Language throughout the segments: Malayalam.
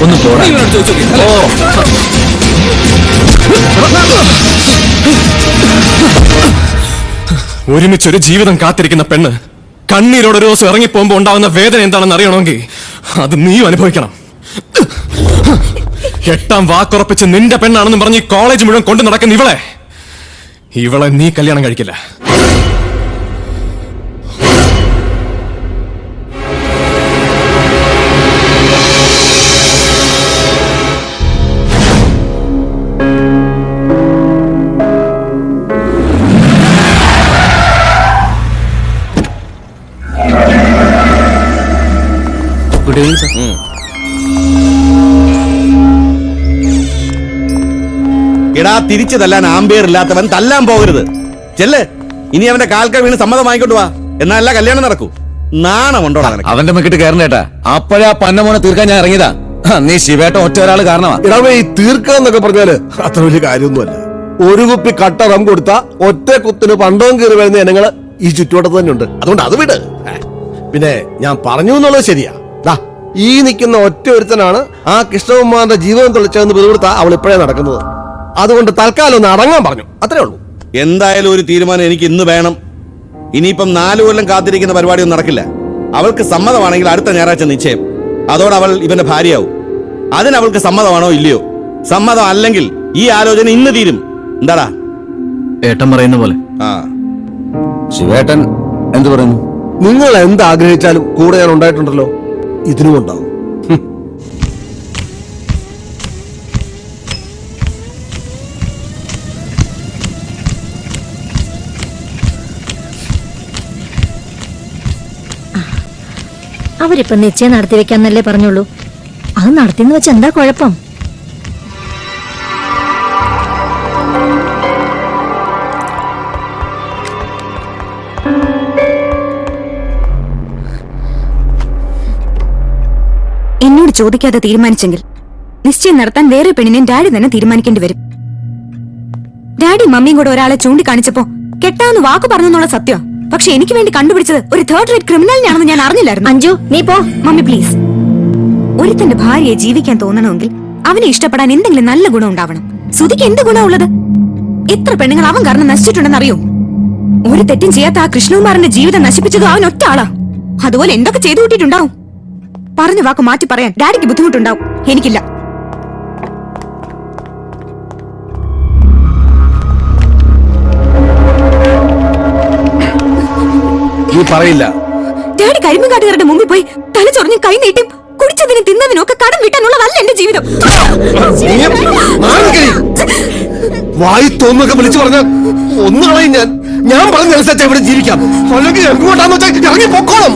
ഒന്ന് പോടാ. ഒരുമിച്ചൊരു ജീവിതം കാത്തിരിക്കുന്ന പെണ്ണ് കണ്ണീരോട് ഒരു ദിവസം ഇറങ്ങിപ്പോകുമ്പോ ഉണ്ടാവുന്ന വേദന എന്താണെന്ന് അറിയണമെങ്കിൽ അത് നീയും അനുഭവിക്കണം. 8ാം വാക്കുറപ്പിച്ച് നിന്റെ പെണ്ണാണെന്ന് പറഞ്ഞ് കോളേജ് മുഴുവൻ കൊണ്ടു നടക്കുന്ന ഇവളെ നീ കല്യാണം കഴിക്കില്ല. Good evening sir. എടാ, തിരിച്ചു തല്ലാൻ ആംബിയർ ഇല്ലാത്തവൻ തല്ലാൻ പോകരുത്. ചെല്ല്, ഇനി അവന്റെ കാൽക്ക വീണ് സമ്മതം വാങ്ങിക്കൊണ്ട് വാ. എന്നല്ല കല്യാണം നടക്കൂ. നാണമുണ്ടോ അവന്റെ മെക്കിട്ട് കയറണേട്ടാ. അപ്പോഴാ പന്നമോനെ തീർക്കാൻ ഞാൻ ഇറങ്ങിയതാ. നീ ശിവേട്ട ഒറ്റ ഒരാള് കാരണമാ. ഇടവേ ഈ തീർക്കാന്നൊക്കെ പറഞ്ഞാല് അത്ര വലിയ കാര്യമൊന്നുമല്ല. ഒരു കുപ്പി കട്ട റം കൊടുത്ത ഒറ്റ കുത്തിന് പണ്ടവും കയറി വരുന്ന ജനങ്ങള് ഈ ചുറ്റുവട്ടത്ത് തന്നെ ഉണ്ട്. അതുകൊണ്ട് അത് വിട്. പിന്നെ ഞാൻ പറഞ്ഞു എന്നുള്ളത് ശരിയാ. ഈ നിൽക്കുന്ന ഒറ്റ ഒരുത്തനാണ് ആ കൃഷ്ണകുമാറിന്റെ ജീവിതം തെളിച്ചതെന്ന് പിടികൊടുത്താ അവൾ ഇപ്പോഴേ നടക്കുന്നത്. അതുകൊണ്ട് തൽക്കാലം ഒന്ന് അടങ്ങാൻ പറഞ്ഞു, അത്രേ ഉള്ളൂ. എന്തായാലും ഒരു തീരുമാനം എനിക്ക് ഇന്ന് വേണം. ഇനിയിപ്പം 4 കൊല്ലം കാത്തിരിക്കുന്ന പരിപാടിയൊന്നും നടക്കില്ല. അവൾക്ക് സമ്മതമാണെങ്കിൽ അടുത്ത ഞായറാഴ്ച നിശ്ചയം. അതോടെ അവൾ ഇവന്റെ ഭാര്യയാവും. അതിനവൾക്ക് സമ്മതമാണോ ഇല്ലയോ? സമ്മതം അല്ലെങ്കിൽ ഈ ആലോചന ഇന്ന് തീരും. എന്താടാ ഏട്ടൻ പറയുന്ന പോലെ? ആ, ശിവേട്ടൻ എന്ത് പറയുന്നു? നിങ്ങൾ എന്താഗ്രഹിച്ചാലും കൂടെ ഞാൻ ഉണ്ടായിട്ടുണ്ടല്ലോ, ഇതിനും ഉണ്ടാവും. അവരിപ്പൊ നിശ്ചയം നടത്തി വെക്കാന്നല്ലേ പറഞ്ഞുള്ളൂ. അത് നടത്തിന്ന് വെച്ച് എന്താ കുഴപ്പം? എന്നോട് ചോദിക്കാതെ തീരുമാനിച്ചെങ്കിൽ നിശ്ചയം നടത്താൻ വേറെ പെണ്ണിനെ ഡാഡി തന്നെ തീരുമാനിക്കേണ്ടി വരും. ഡാഡി മമ്മിയും കൂടെ ഒരാളെ ചൂണ്ടിക്കാണിച്ചപ്പോ കെട്ടാന്ന് വാക്ക് പറഞ്ഞെന്നുള്ള സത്യം. പക്ഷെ എനിക്ക് വേണ്ടി കണ്ടുപിടിച്ചത് ഒരു 3rd റേറ്റ് ക്രിമിനലിനാണെന്ന് ഞാൻ അറിഞ്ഞില്ലായിരുന്നു. അഞ്ജു, നീ പോ. Mummy please. ഒരുത്തന്റെ ഭാര്യയെ ജീവിക്കാൻ തോന്നണമെങ്കിൽ അവനെ ഇഷ്ടപ്പെടാൻ എന്തെങ്കിലും നല്ല ഗുണം ഉണ്ടാവണം. സുധിക്ക് എന്ത് ഗുണമുള്ളത്? എത്ര പെണ്ണുങ്ങൾ അവൻ കാരണം നശിച്ചിട്ടുണ്ടെന്ന് അറിയോ? ഒരു തെറ്റും ചെയ്യാത്ത ആ കൃഷ്ണകുമാറിന്റെ ജീവിതം നശിപ്പിച്ചത് അവൻ ഒറ്റ ആളാ. അതുപോലെ എന്തൊക്കെ ചെയ്തു കൂട്ടിയിട്ടുണ്ടാവും. പറഞ്ഞ വാക്ക് മാറ്റി പറയാൻ ഡാഡിക്ക് ബുദ്ധിമുട്ടുണ്ടാവും, എനിക്കില്ല. നീ പറയില്ല. ഡാഡി കരിമ്പുകാട്ടുകാരുടെ മുമ്പിൽ പോയി തല ചൊറിഞ്ഞ് കൈ നീട്ടും കുടിച്ചതിനും തിന്നതിനും ഒക്കെ കടം വീട്ടാനുള്ളതല്ല എന്റെ ജീവിതം. വായി തോന്നൊക്കെ വിളിച്ചു പറഞ്ഞ ഒന്നുകളയും ഞാൻ പറഞ്ഞനുസരിച്ച് ഇവിടെ ജീവിക്കാം. അല്ലെങ്കിൽ എങ്ങോട്ടാന്ന് വെച്ചാൽ ഇറങ്ങി പൊക്കോളും.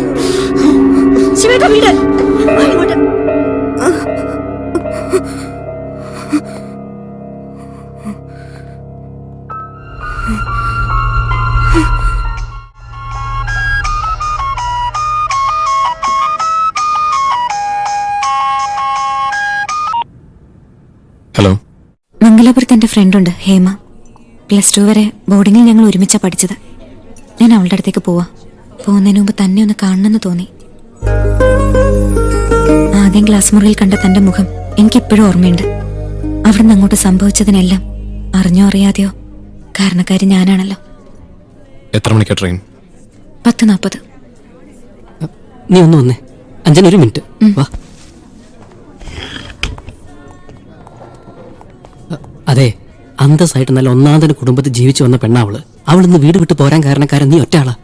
ഹലോ, മംഗലാപുരത്ത് എന്റെ ഫ്രണ്ടുണ്ട് ഹേമ. +2 വരെ ബോർഡിങ്ങിൽ ഞങ്ങൾ ഒരുമിച്ചാ പഠിച്ചത്. ഞാൻ അവളുടെ അടുത്തേക്ക് പോവാ. പോകുന്നതിന് മുമ്പ് തന്നെ ഒന്ന് കാണണമെന്ന് തോന്നി. ആദ്യം ക്ലാസ് മുറിയിൽ കണ്ട തന്റെ മുഖം എനിക്കിപ്പോഴും ഓർമ്മയുണ്ട്. അവിടുന്ന് അങ്ങോട്ട് സംഭവിച്ചതിനെല്ലാം അറിഞ്ഞോ അറിയാതെയോ കാരണക്കാരി ഞാനാണല്ലോ. എത്ര മണിക്കാ ട്രെയിൻ? 10:40. നീ ഒന്ന് വന്നേ. അഞ്ജന, 1 മിനിറ്റ് വാ. അതെ, അന്തസ്സായിട്ട് നല്ല ഒന്നാന്തര കുടുംബത്തിൽ ജീവിച്ചു വന്ന പെണ്ണാവള്. അവളിന്ന് വീട് വിട്ട് പോരാൻ കാരണക്കാരൻ നീ ഒറ്റയാളാ.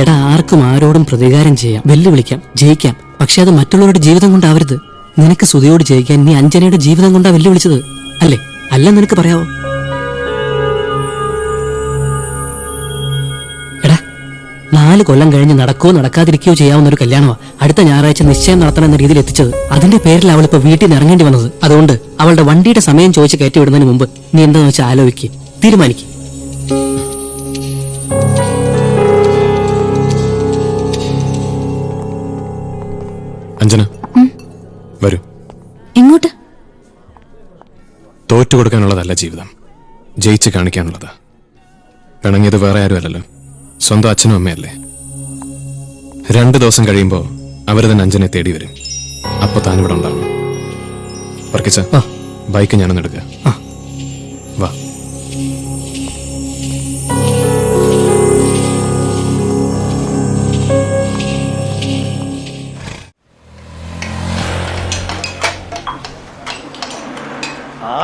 എടാ, ആർക്കും ആരോടും പ്രതികാരം ചെയ്യാം, വെല്ലുവിളിക്കാം, ജയിക്കാം. പക്ഷെ അത് മറ്റുള്ളവരുടെ ജീവിതം കൊണ്ടാവരുത്. നിനക്ക് സുധിയോട് ജയിക്കാൻ നീ അഞ്ജനയുടെ ജീവിതം കൊണ്ടാ വെല്ലുവിളിച്ചത് അല്ലേ? അല്ല, നിനക്ക് പറയാവോ? എടാ, 4 കൊല്ലം കഴിഞ്ഞ് നടക്കുകയോ നടക്കാതിരിക്കുകയോ ചെയ്യാവുന്ന ഒരു കല്യാണമാണ് അടുത്ത ഞായറാഴ്ച നിശ്ചയം നടത്തണമെന്ന രീതിയിൽ എത്തിച്ചത്. അതിന്റെ പേരിൽ അവളിപ്പോ വീട്ടിൽ നിന്ന് ഇറങ്ങേണ്ടി വന്നത്. അതുകൊണ്ട് അവളുടെ വണ്ടിയുടെ സമയം ചോദിച്ച് കയറ്റി വിടുന്നതിന് മുമ്പ് നീ എന്താന്ന് വെച്ചാൽ ആലോചിക്കുക, തീരുമാനിക്കുക. അഞ്ജന, വരൂ. എങ്ങോട്ട്? തോറ്റു കൊടുക്കാനുള്ളതല്ല ജീവിതം, ജയിച്ച് കാണിക്കാനുള്ളതാ. പിണങ്ങിയത് വേറെ ആരും അല്ലല്ലോ, സ്വന്തം അച്ഛനും അമ്മയല്ലേ. 2 ദിവസം കഴിയുമ്പോൾ അവർ തന്നെ അഞ്ജനെ തേടി വരും. അപ്പൊ താനിവിടെ ഉണ്ടാവണം. വർക്കിച്ച ആ. ബൈക്ക് ഞാനൊന്ന് എടുക്കുക. ആ. വാ.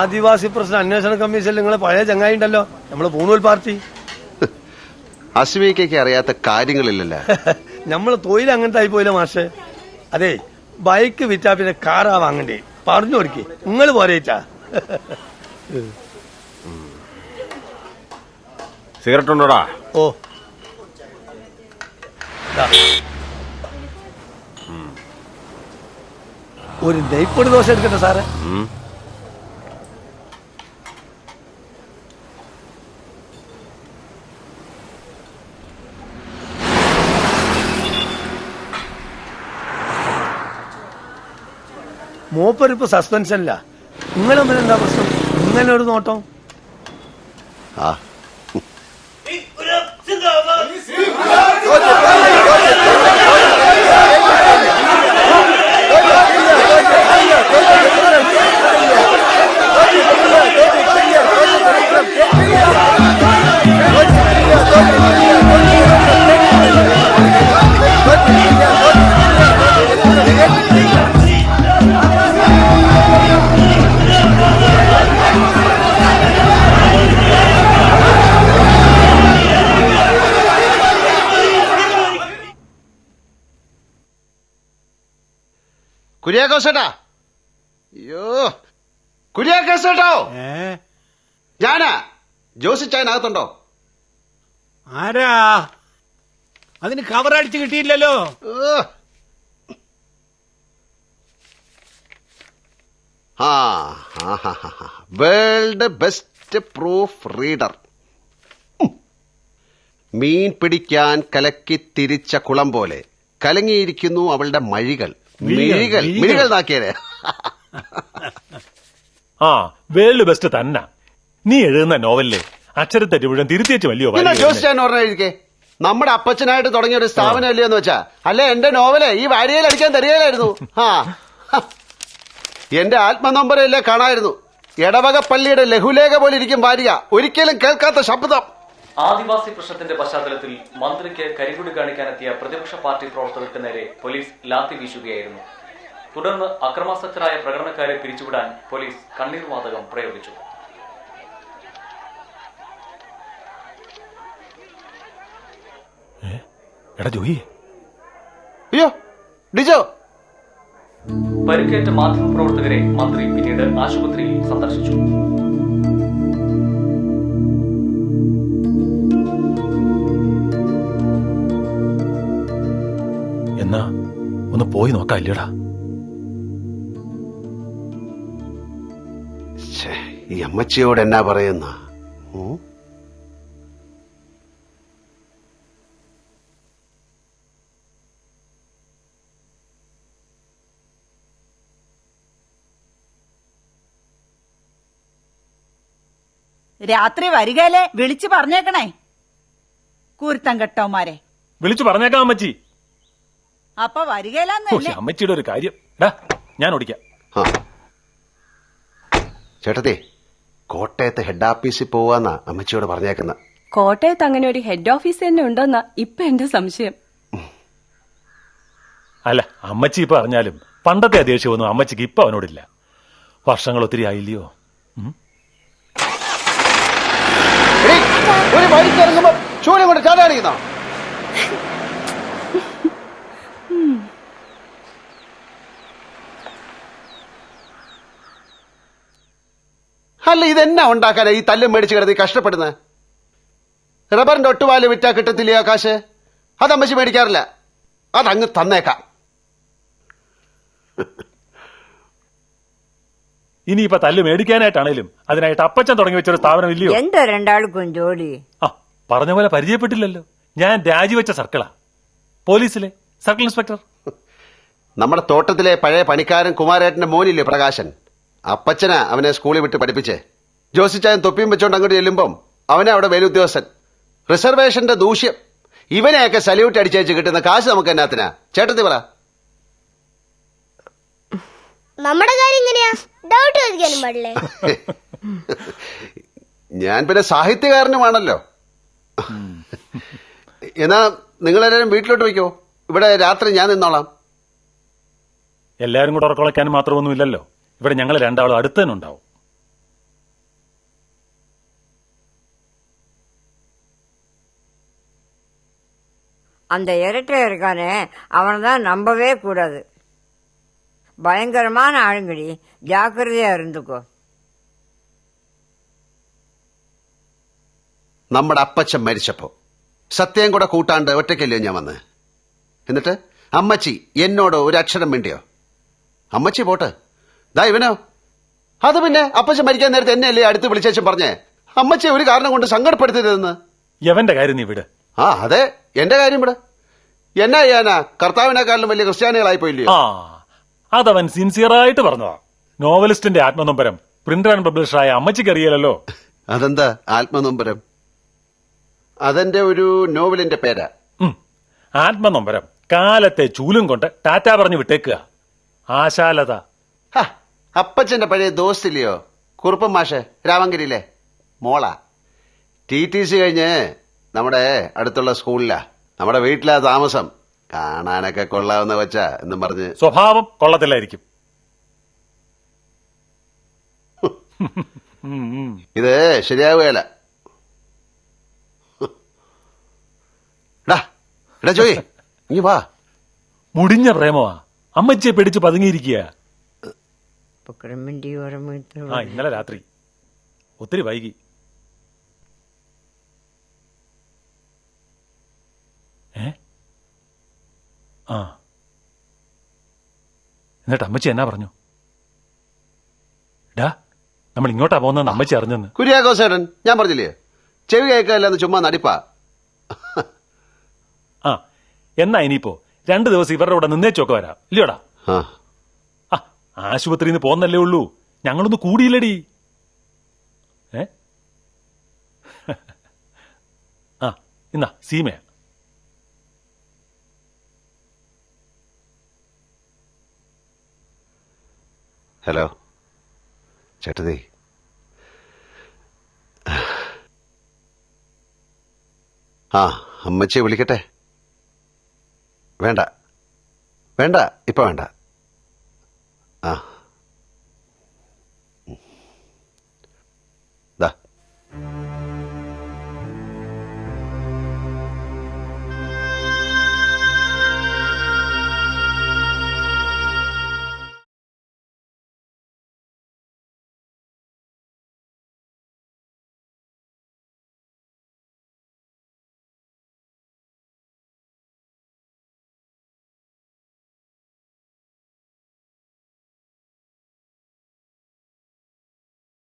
ആദിവാസി പ്രശ്ന അന്വേഷണ കമ്മീഷനിൽ നിങ്ങളെ പഴയ ചങ്ങായി ഉണ്ടല്ലോ, നമ്മള് പൂണൂൽ പാർട്ടി. അസ്മികയ്ക്ക് അറിയാത്ത കാര്യങ്ങളില്ലല്ലോ. നമ്മള് തൊഴിൽ അങ്ങനത്തെ ആയി പോയില്ല മാഷെ. അതെ, ബൈക്ക് വിറ്റാ പിന്നെ കാറാ വാങ്ങണ്ടേ, പറഞ്ഞു കൊടുക്കേ, നിങ്ങൾ പോരേറ്റാ. സിഗരറ്റ് ഉണ്ടോടാ? ഓ, ഒരു നെയ്പ്പൊടി ദോശ എടുക്കട്ടെ സാറേ? മൂപ്പരിപ്പോ സസ്പെൻഷനില്ല. നിങ്ങൾ തമ്മിൽ എന്താ പ്രശ്നം? ഇങ്ങനെ ഒരു നോട്ടം. ആ, കുര്യാക്കോസേട്ടാ, അയ്യോ കുര്യാക്കോസേട്ടോ, ഞാനാ. ജോസി ചായനകത്തുണ്ടോ? ആരാ? അതിന് കവറടിച്ച് കിട്ടിയില്ലല്ലോ. World best proofreader. മീൻ പിടിക്കാൻ കലക്കി തിരിച്ച കുളം പോലെ കലങ്ങിയിരിക്കുന്നു അവളുടെ മഴികൾ. മിഴികൾ നാക്കിയേ. ആ, വേൾഡ് ബെസ്റ്റ് തന്നെ. നീ എഴുതുന്ന നോവലിലെ അക്ഷരത്തെറ്റ് മുഴുവൻ തിരുത്തിയച്ച് വലിയോ ജോസിച്ചാൻ ഓർമ്മ നമ്മുടെ അപ്പച്ചനായിട്ട് തുടങ്ങിയ ഒരു സ്ഥാപനം അല്ലയോ എന്ന് വെച്ചാ, അല്ലെ എന്റെ നോവല് ഈ വാരികയിൽ അടിക്കാൻ തരികയിലായിരുന്നു. എന്റെ ആത്മനൊമ്പരല്ലേ കാണായിരുന്നു. എടവക പള്ളിയുടെ ലഘുലേഖ പോലെ ഇരിക്കും വാരിക, ഒരിക്കലും കേൾക്കാത്ത ശബ്ദം. ആദിവാസി പ്രശ്നത്തിന്റെ പശ്ചാത്തലത്തിൽ മന്ത്രിക്ക് കരിങ്കൊടി കാണിക്കാനെത്തിയ പ്രതിപക്ഷ പാർട്ടി പ്രവർത്തകർക്ക് നേരെ പോലീസ് ലാത്തി വീശുകയായിരുന്നു. തുടർന്ന് അക്രമാസക്തരായ പ്രകടനക്കാരെ പിരിച്ചുവിടാൻ പോലീസ് കണ്ണീർ വാതകം പ്രയോഗിച്ചു. അയ്യോ ഡിജോ. പരിക്കേറ്റ മാധ്യമപ്രവർത്തകരെ മന്ത്രി പിന്നീട് ആശുപത്രിയിൽ സന്ദർശിച്ചു. എന്നാ ഒന്ന് പോയി നോക്കാം, ഇല്ലടാ? ഈ അമ്മച്ചിയോട് എന്നാ പറയുന്ന? രാത്രി വരികയിലെ വിളിച്ചു പറഞ്ഞേക്കണേ കൂർത്തം കെട്ടോമാരെ. വിളിച്ചു പറഞ്ഞേക്കാം അമ്മച്ചി. അപ്പൊ വരികയിലെന്ന് അമ്മച്ചിയുടെ ഒരു കാര്യം ഞാൻ ഓടിക്കാം. ചേട്ടത്തി, കോട്ടയത്ത് ഹെഡ് ഓഫീസിൽ പോവാന്നാ അമ്മച്ചിയോട് പറഞ്ഞേക്കുന്ന. കോട്ടയത്ത് അങ്ങനെ ഒരു ഹെഡ് ഓഫീസ് തന്നെ ഉണ്ടോന്നാ ഇപ്പൊ എന്റെ സംശയം. അല്ല, അമ്മച്ചി ഇപ്പൊ അറിഞ്ഞാലും പണ്ടത്തെ ദേഷ്യമൊന്നും അമ്മച്ചിക്ക് ഇപ്പൊ അവനോടില്ല. വർഷങ്ങൾ ഒത്തിരി ആയില്ലയോ? ഒരു വഴിക്ക് ഇറങ്ങുമ്പോ ചൂരം കൊണ്ട് ചാടാടിക്കുന്ന. അല്ല, ഇതെന്നാ ഉണ്ടാക്കാനാ ഈ തല്ലും മേടിച്ച് കിടന്ന് കഷ്ടപ്പെടുന്നത്? റബ്ബറിന്റെ ഒട്ടുപാല് വിറ്റാ കിട്ടത്തില്ലേ ആ കാശ്? അത് അമ്മച്ചി മേടിക്കാറില്ല. അതങ്ങ് തന്നേക്കാം. ഇനിയിപ്പൊ തല്ല് മേടിക്കാനായിട്ടാണേലും അതിനായിട്ട് അപ്പച്ചൻ തുടങ്ങി വെച്ചൊരു സ്ഥാപനം ഇല്ലയോ? എന്താ രണ്ടാൾക്കും ജോലി? ആ, പറഞ്ഞ പോലെ പരിചയപ്പെട്ടില്ലല്ലോ. ഞാൻ രാജിവെച്ച സർക്കിളാ, പോലീസിലെ സർക്കിൾ ഇൻസ്പെക്ടർ. നമ്മുടെ തോട്ടത്തിലെ പഴയ പണിക്കാരൻ കുമാരേട്ടന്റെ മോനില്ലേ പ്രകാശൻ, അപ്പച്ചനാ അവനെ സ്കൂളിൽ വിട്ട് പഠിപ്പിച്ചേ. ജോസിച്ചായൻ തൊപ്പിയും വെച്ചോണ്ട് അങ്ങോട്ട് ചെല്ലുമ്പം അവനെ അവിടെ മേലുദ്യോഗസ്ഥൻ. റിസർവേഷന്റെ ദൂഷ്യം. ഇവനെയൊക്കെ സല്യൂട്ട് അടിച്ചേച്ച് കിട്ടുന്ന കാശ് നമുക്ക് എന്നാത്തിനാ? ചേട്ടത്തി പറ. നമ്മുടെ കാര്യം എങ്ങനെയാ? ഡൗട്ട് ചോദിക്കാനും പാടില്ലേ? ഞാൻ പിന്നെ സാഹിത്യകാരനുമാണല്ലോ. എന്നാ നിങ്ങളെല്ലാരും വീട്ടിലോട്ട് വയ്ക്കോ, ഇവിടെ രാത്രി ഞാൻ നിന്നോളാം. എല്ലാരും കൂടെ ഉറക്കൊളയ്ക്കാനും മാത്രമൊന്നുമില്ലല്ലോ. ഇവിടെ ഞങ്ങൾ രണ്ടാളും അടുത്ത് തന്നെ ഉണ്ടാവും. அந்த இரட்டை இருக்கானே அவனைதான் நம்பவே கூடாது. பயங்கரமான ஆளுங்கடி, ஜாக்கிரதையா இருந்துக்கோ. നമ്മുടെ അപ്പച്ചൻ മരിച്ചപ്പോ സത്യം കൂടെ കൂട്ടാണ്ട് ഒറ്റയ്ക്കല്ലയോ ഞാൻ വന്ന്. എന്നിട്ട് അമ്മച്ചി എന്നോട് ഒരു അക്ഷരം വേണ്ടിയോ? അമ്മച്ചി പോട്ടെ, ദാ ഇവനോ. അത് പിന്നെ അപ്പച്ചൻ മരിക്കാൻ നേരത്തെ എന്നെയല്ലേ അടുത്ത് വിളിച്ചേച്ചും പറഞ്ഞേ അമ്മച്ചിയെ ഒരു കാരണം കൊണ്ട് സങ്കടപ്പെടുത്തരുതെന്ന്. യവന്റെ കാര്യം നീ വിട്. ആ അതെ, എന്റെ കാര്യം ഇവിടെ എന്നാ ചെയ്യാനാ? കർത്താവിനെക്കാളും വലിയ ക്രിസ്ത്യാനികളായി പോയില്ലയോ? ആ അതവൻ സിൻസിയറായിട്ട് പറഞ്ഞതാ. നോവലിസ്റ്റിന്റെ ആത്മനൊമ്പരം പ്രിന്റർ ആൻഡ് പബ്ലിഷറായ അമ്മച്ചിക്ക് അറിയാലല്ലോ. അതെന്താ ആത്മനൊമ്പരം? അതെന്റെ ഒരു നോവലിന്റെ പേരാ. ആത്മനൊമ്പരം കാലത്തെ ചൂലും കൊണ്ട് ടാറ്റ പറഞ്ഞു വിട്ടേക്കുക. ആശാലത. അപ്പച്ചന്റെ പഴയ ദോസ്തില്ലയോ കുറുപ്പൻ മാഷ്, രാമങ്കരിയിലെ മോള. TTC കഴിഞ്ഞ് നമ്മുടെ അടുത്തുള്ള സ്കൂളിലാ, നമ്മുടെ വീട്ടിലാ താമസം. കാണാനൊക്കെ കൊള്ളാവുന്ന കൊച്ചാ എന്നും പറഞ്ഞ്. സ്വഭാവം കൊള്ളത്തില്ലായിരിക്കും. ഇത് ശരിയാവുകയല്ല. ചോയ് ഇനി വാ. മുടിഞ്ഞ പ്രേമമാ, അമ്മച്ചിയെ പിടിച്ച് പതുങ്ങിയിരിക്കുക. ഇന്നലെ രാത്രി ഒത്തിരി വൈകി. ആ എന്നിട്ട് അമ്മച്ചി എന്നാ പറഞ്ഞു? ഡാ നമ്മൾ ഇങ്ങോട്ടാ പോകുന്ന അമ്മച്ചി അറിഞ്ഞെന്ന്. കുര്യാക്കോസേട്ടൻ ഞാൻ പറഞ്ഞില്ലേ, ചെവി കേൾക്കല്ലെന്ന് ചുമ്മാ നടിപ്പാ. ആ എന്നാ ഇനിയിപ്പോ 2 ദിവസം ഇവരുടെ കൂടെ നിന്നേച്ചൊക്കെ വരാം ഇല്ലയോടാ? ആശുപത്രിയിൽ നിന്ന് പോന്നല്ലേ ഉള്ളൂ, ഞങ്ങളൊന്ന് കൂടിയില്ലടി. ആ ഇന്നാ സീമയാ. ഹലോ ചേട്ടതി, ആ അമ്മച്ചിയെ വിളിക്കട്ടെ? വേണ്ട വേണ്ട, ഇപ്പൊ വേണ്ട. ആ